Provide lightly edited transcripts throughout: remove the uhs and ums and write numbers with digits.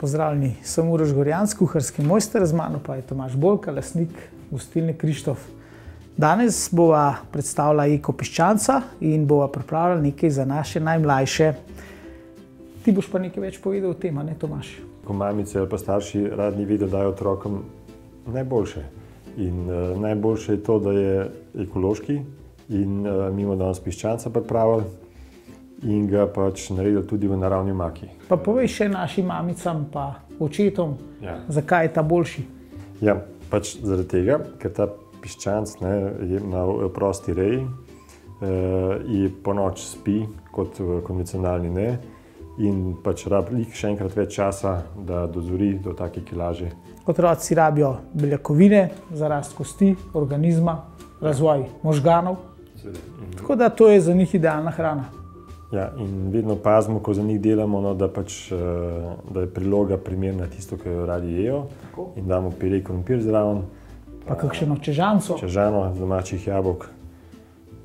Pozdravljeni, sem Uroš Gorjanc, kuharski mojster, z mano pa je Tomaž Bolka, lastnik gostilne Krištof. Danes bova predstavila eko piščanca in bova pripravila nekaj za naše najmlajše. Ti boš pa nekaj več povedal o tem, a ne Tomaž? Ko mamice ali pa starši radni vedo, dajo otrokom najboljše. In najboljše je to, da je ekološki in mi bomo danes piščanca pripravili in ga pač naredili tudi v naravni omaki. Pa povej še našim mamicam pa očetom, zakaj je ta boljši? Ja, pač zaradi tega, ker ta piščanc je na prosti reji, po noč spi, kot konvencionalni ne, in pač rabi še enkrat več časa, da dozori do take kilaže. Otroci rabijo beljakovine za rast kosti, organizma, razvoj možganov, tako da to je za njih idealna hrana. Ja, in vedno pazimo, ko za njih delamo, da je priloga primerna tisto, ki jo radi jejo. In damo pire krompir zraven. Pa kakšno čežanco. Čežano z domačih jabolk.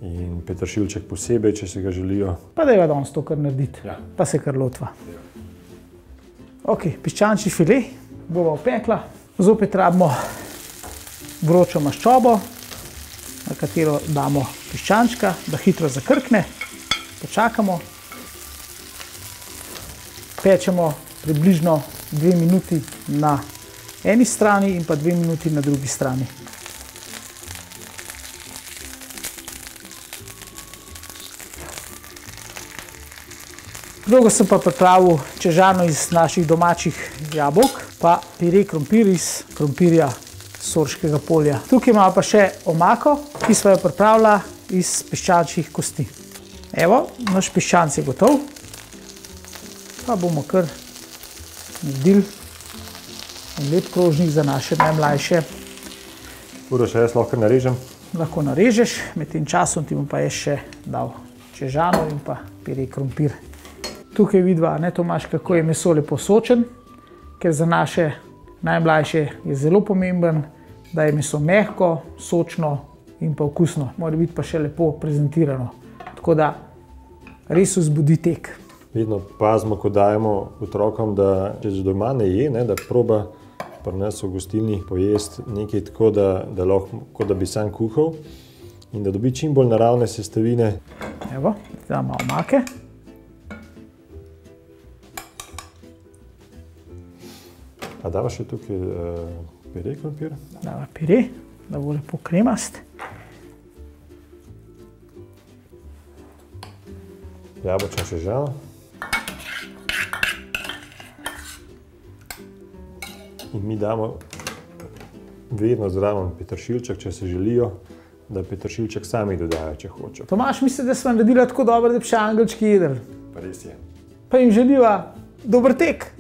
In peteršilček posebej, če se ga želijo. Pa dajva danes to kar narediti, pa se kar lotva. Ok, piščančji file bova opekla. Zopet rabimo vročo maščobo, na katero damo piščančka, da hitro zakrkne. Počakamo, pečemo približno 2 minuti na eni strani in pa 2 minuti na drugi strani. Drugo sem pa pripravil čežano iz naših domačih jabolk, pa pire krompir iz krompirja Sorškega polja. Tukaj imamo pa še omako, ki sva jo pripravila iz piščančjih kosti. Evo, naš piščanc je gotov, pa bomo kar naredili en lep krožnik za naše najmlajše. Uroš, jaz lahko narežem? Lahko narežeš, med tem časom ti bom pa jaz še dal čežano in pa pire krompir. Tukaj vidva, ne Tomaž, kako je meso lepo sočen, ker za naše najmlajše je zelo pomemben, da je meso mehko, sočno in pa okusno. Mora biti pa še lepo prezentirano. Tako da res vzbudi tek. Vedno pazimo, ko dajemo otrokom, da če že doma ne je, da proba pri nas v gostilni pojesti nekaj tako, da lahko, kot da bi sam kuhal in da dobi čim bolj naravne sestavine. Evo, damo omake. A dava še tukaj pire krompir? Dava pire, da bo lepo kremast. Jabolčno čežano. In mi damo vedno zraven peteršilček, če se želijo, da peteršilček sami dodajo, če hočejo. Tomaž, mislim, da sva naredila tako dobro, da bi še angelčki jedli. Pa res je. Pa jim želiva dober tek.